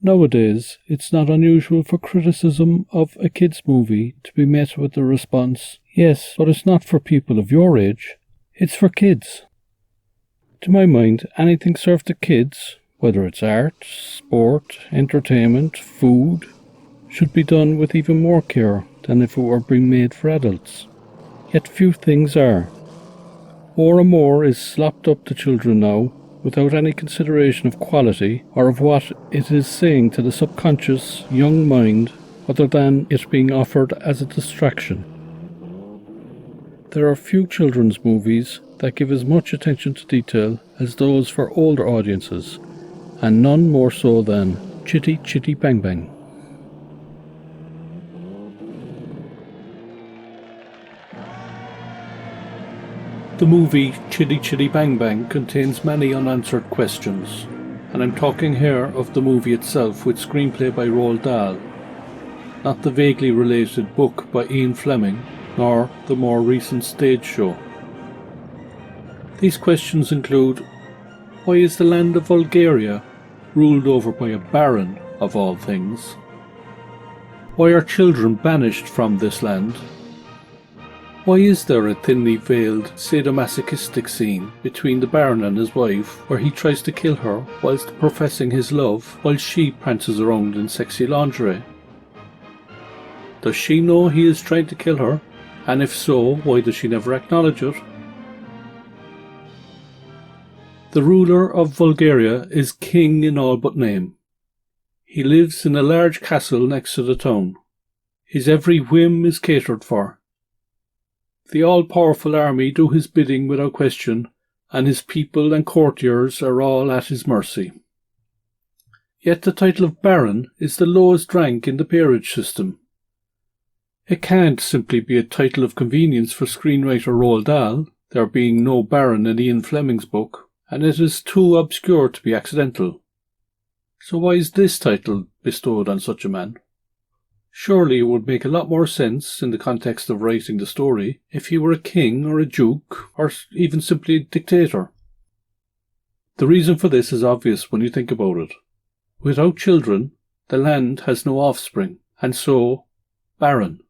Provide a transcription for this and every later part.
Nowadays, it's not unusual for criticism of a kids' movie to be met with the response, "Yes, but it's not for people of your age, it's for kids." To my mind, anything served to kids, whether it's art, sport, entertainment, food, should be done with even more care than if it were being made for adults. Yet few things are. More and more is slopped up to children now, without any consideration of quality or of what it is saying to the subconscious young mind, other than it being offered as a distraction. There are few children's movies that give as much attention to detail as those for older audiences, and none more so than Chitty Chitty Bang Bang. The movie Chitty Chitty Bang Bang contains many unanswered questions, and I'm talking here of the movie itself with screenplay by Roald Dahl, not the vaguely related book by Ian Fleming, nor the more recent stage show. These questions include: why is the land of Bulgaria ruled over by a baron, of all things? Why are children banished from this land? Why is there a thinly veiled sadomasochistic scene between the baron and his wife where he tries to kill her whilst professing his love while she prances around in sexy lingerie? Does she know he is trying to kill her? And if so, why does she never acknowledge it? The ruler of Bulgaria is king in all but name. He lives in a large castle next to the town. His every whim is catered for. The all-powerful army do his bidding without question, and his people and courtiers are all at his mercy. Yet the title of Baron is the lowest rank in the peerage system. It can't simply be a title of convenience for screenwriter Roald Dahl, there being no Baron in Ian Fleming's book, and it is too obscure to be accidental. So why is this title bestowed on such a man? Surely it would make a lot more sense in the context of writing the story if he were a king or a duke or even simply a dictator. The reason for this is obvious when you think about it. Without children, the land has no offspring, and so barren.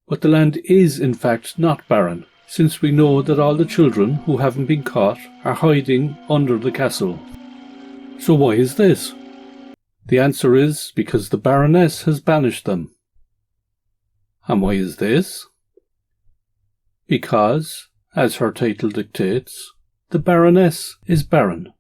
But the land is in fact not barren, since we know that all the children who haven't been caught are hiding under the castle. So why is this? The answer is because the Baroness has banished them. And why is this? Because, as her title dictates, the Baroness is barren.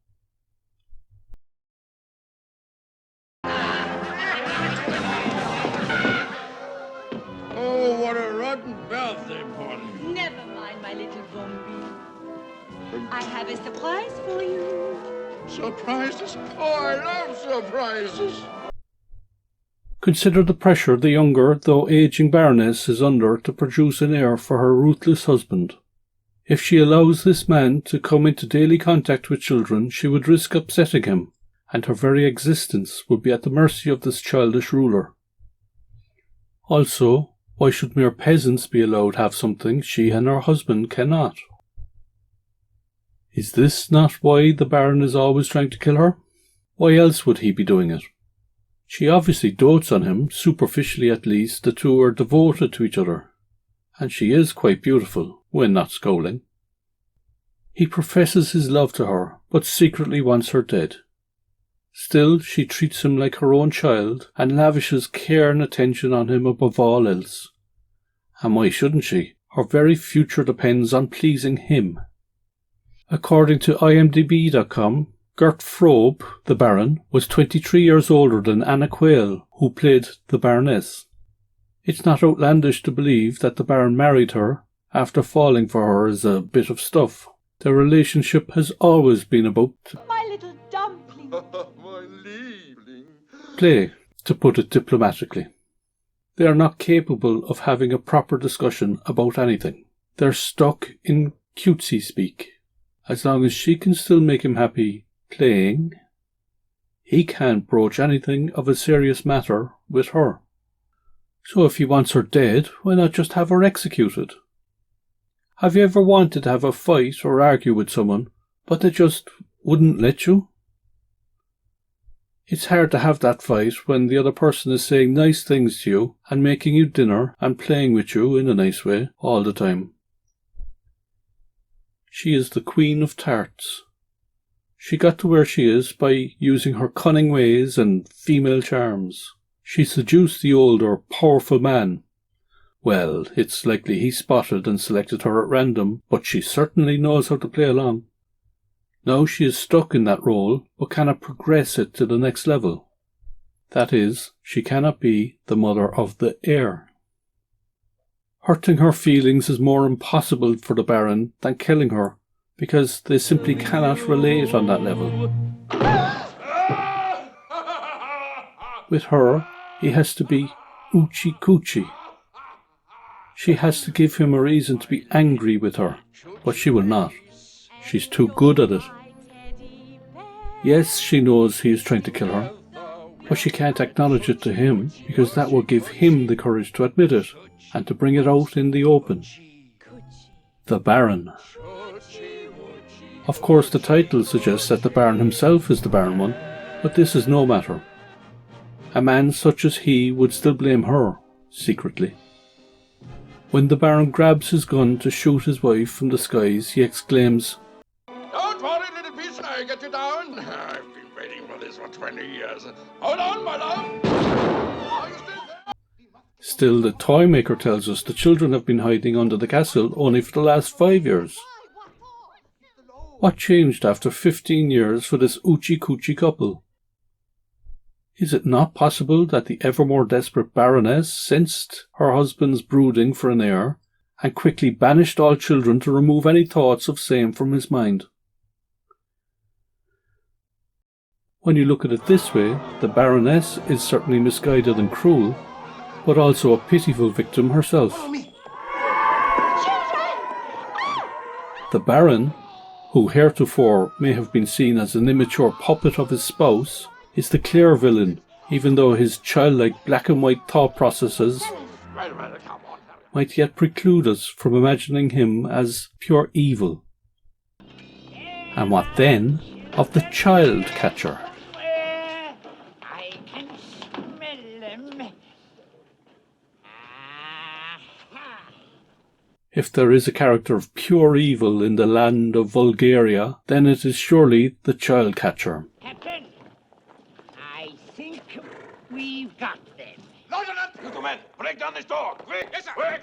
Oh, what a rotten birthday party. Never mind, my little Bumby. I have a surprise for you. Surprises? Oh, I love surprises. Consider the pressure the younger, though aging Baroness is under to produce an heir for her ruthless husband. If she allows this man to come into daily contact with children, she would risk upsetting him, and her very existence would be at the mercy of this childish ruler. Also, why should mere peasants be allowed to have something she and her husband cannot? Is this not why the Baron is always trying to kill her? Why else would he be doing it? She obviously dotes on him, superficially at least. The two are devoted to each other, and she is quite beautiful, when not scowling. He professes his love to her, but secretly wants her dead. Still, she treats him like her own child, and lavishes care and attention on him above all else. And why shouldn't she? Her very future depends on pleasing him. According to IMDb.com, Gert Frobe, the Baron, was 23 years older than Anna Quayle, who played the Baroness. It's not outlandish to believe that the Baron married her after falling for her as a bit of stuff. Their relationship has always been about My little dumpling. My liebling. play, to put it diplomatically. They are not capable of having a proper discussion about anything. They're stuck in cutesy speak. As long as she can still make him happy playing, he can't broach anything of a serious matter with her. So if he wants her dead, why not just have her executed? Have you ever wanted to have a fight or argue with someone, but they just wouldn't let you? It's hard to have that fight when the other person is saying nice things to you and making you dinner and playing with you in a nice way all the time. She is the queen of tarts. She got to where she is by using her cunning ways and female charms. She seduced the older, powerful man. Well, it's likely he spotted and selected her at random, but she certainly knows how to play along. Now she is stuck in that role, but cannot progress it to the next level. That is, she cannot be the mother of the heir. Hurting her feelings is more impossible for the Baron than killing her, because they simply cannot relate on that level. With her, he has to be oochie coochie. She has to give him a reason to be angry with her, but she will not. She's too good at it. Yes, she knows he is trying to kill her, but she can't acknowledge it to him because that will give him the courage to admit it and to bring it out in the open. The Baron. Of course, the title suggests that the Baron himself is the Baron one, but this is no matter. A man such as he would still blame her, secretly. When the Baron grabs his gun to shoot his wife from the skies, he exclaims, Don't worry, little piece, I'll get you down. I've been waiting for this for 20 years. Hold on, my love. Are you still there? Still, the toy maker tells us the children have been hiding under the castle only for the last 5 years. What changed after 15 years for this oochie-coochie couple? Is it not possible that the ever more desperate Baroness sensed her husband's brooding for an heir and quickly banished all children to remove any thoughts of same from his mind? When you look at it this way, the Baroness is certainly misguided and cruel, but also a pitiful victim herself. The Baron, who heretofore may have been seen as an immature puppet of his spouse, is the clear villain, even though his childlike black and white thought processes might yet preclude us from imagining him as pure evil. And what then of the child catcher? I can smell him. If there is a character of pure evil in the land of Bulgaria, then it is surely the child catcher. Captain, I think we've got them. Lieutenant! You two men, break down this door, quick! Yes, sir! Quick!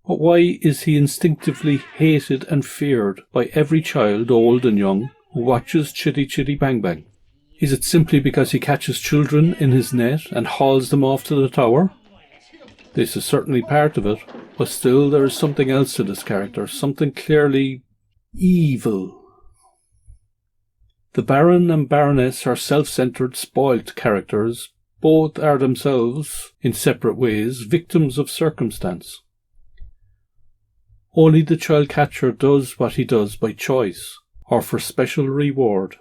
But why is he instinctively hated and feared by every child, old and young, who watches Chitty Chitty Bang Bang? Is it simply because he catches children in his net and hauls them off to the tower? This is certainly part of it, but still there is something else to this character, something clearly evil. The Baron and Baroness are self-centred, spoilt characters. Both are themselves, in separate ways, victims of circumstance. Only the child catcher does what he does by choice, or for special reward.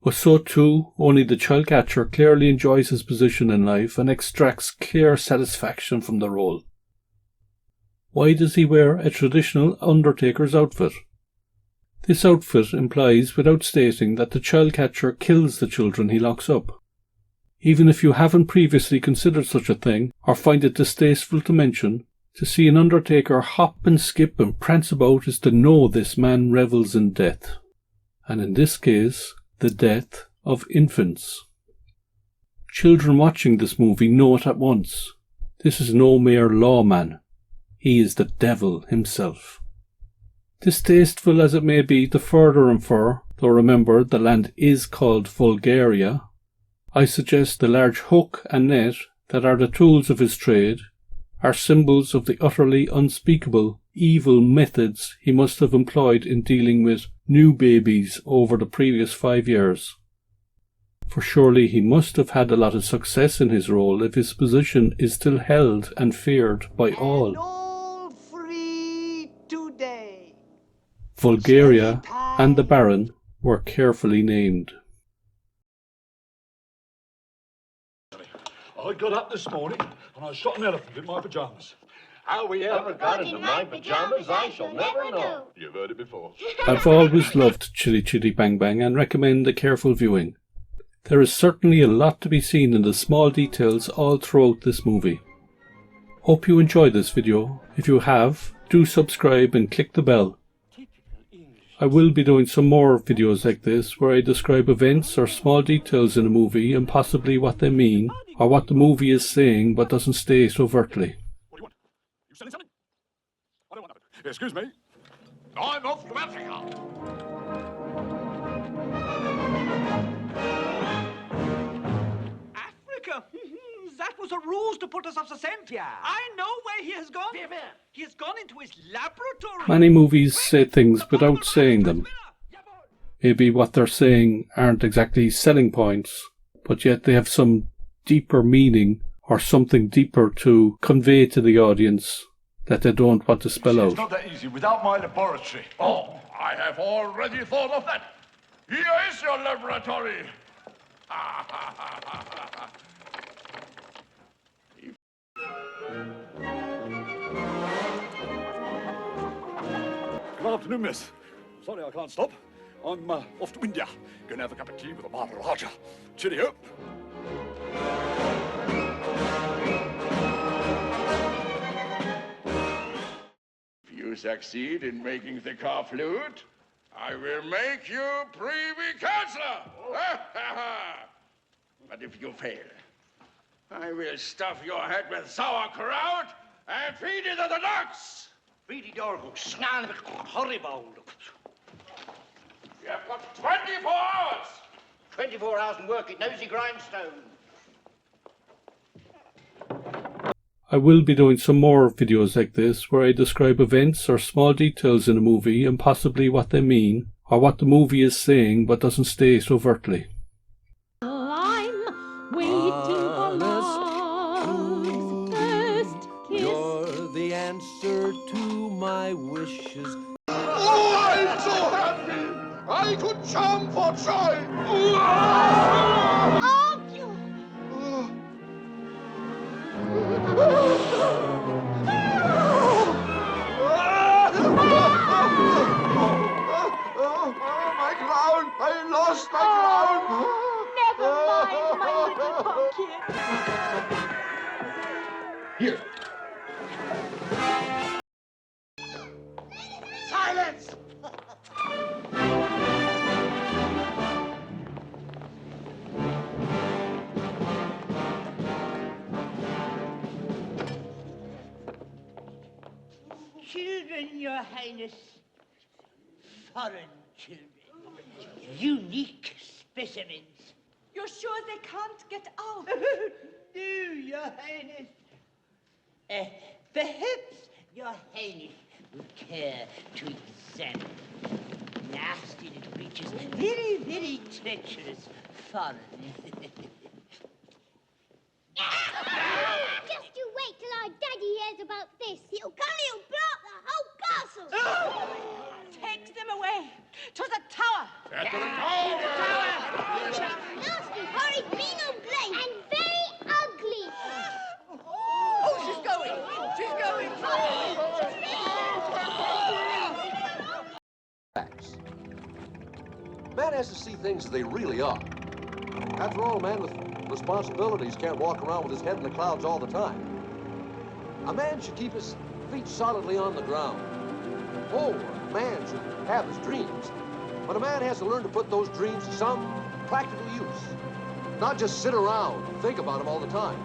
But so too, only the child catcher clearly enjoys his position in life and extracts clear satisfaction from the role. Why does he wear a traditional undertaker's outfit? This outfit implies, without stating, that the child catcher kills the children he locks up. Even if you haven't previously considered such a thing, or find it distasteful to mention, to see an undertaker hop and skip and prance about is to know this man revels in death. And in this case, the death of infants. Children watching this movie know it at once. This is no mere lawman. He is the devil himself. Distasteful as it may be to further infer, though remember the land is called Bulgaria, I suggest the large hook and net that are the tools of his trade are symbols of the utterly unspeakable, evil methods he must have employed in dealing with new babies over the previous 5 years. For surely he must have had a lot of success in his role if his position is still held and feared by all. And all free today. Bulgaria and the Baron were carefully named. I got up this morning and I shot an elephant in my pyjamas. How we ever got into my pajamas, I shall never know. You've heard it before. I've always loved Chitty Chitty Bang Bang and recommend a careful viewing. There is certainly a lot to be seen in the small details all throughout this movie. Hope you enjoyed this video. If you have, do subscribe and click the bell. I will be doing some more videos like this where I describe events or small details in a movie and possibly what they mean, or what the movie is saying but doesn't state overtly. What do you want? You selling something? I don't want nothing. Excuse me. I'm off to Africa. Africa? That was a ruse to put us off the scent. Yeah. I know where he has gone. He has gone into his laboratory. Many movies say things without saying them. Maybe what they're saying aren't exactly selling points, but yet they have some deeper meaning or something deeper to convey to the audience that they don't want to spell It's out. not that easy without my laboratory. Oh, I have already thought of that. Here is your laboratory. Good afternoon, miss. Sorry I can't stop. I'm off to India. Gonna have a cup of tea with a Maharaja. Cheerio. If you succeed in making the car flute, I will make you Privy Councillor. But if you fail, I will stuff your head with sauerkraut and feed it to the ducks. Really, Dorgo, snan horrible. You have got 24 hours. 24 hours and work it, nosy grindstone. I will be doing some more videos like this where I describe events or small details in a movie and possibly what they mean, or what the movie is saying but doesn't state overtly. I'm waiting for love's first kiss. You're the answer to my wishes. Oh, I'm so happy. I could jump for joy. Aren't you? Oh, my crown! I lost my crown! Never mind, my little pumpkin. Here. Silence! Children, Your Highness. Foreign children. Unique specimens. You're sure they can't get out? No, Your Highness. Perhaps Your Highness would care to examine. Nasty little creatures, very, very treacherous foreign. Just you wait till our daddy hears about this. He'll come, he'll blow up the whole castle. Take them away to the tower. Nasty, horrid, mean old place. And very ugly. Oh, she's going! She's going! Facts. Man has to see things as they really are. After all, a man with responsibilities can't walk around with his head in the clouds all the time. A man should keep his feet solidly on the ground. Oh, a man should have his dreams. But a man has to learn to put those dreams to some practical use. Not just sit around and think about them all the time.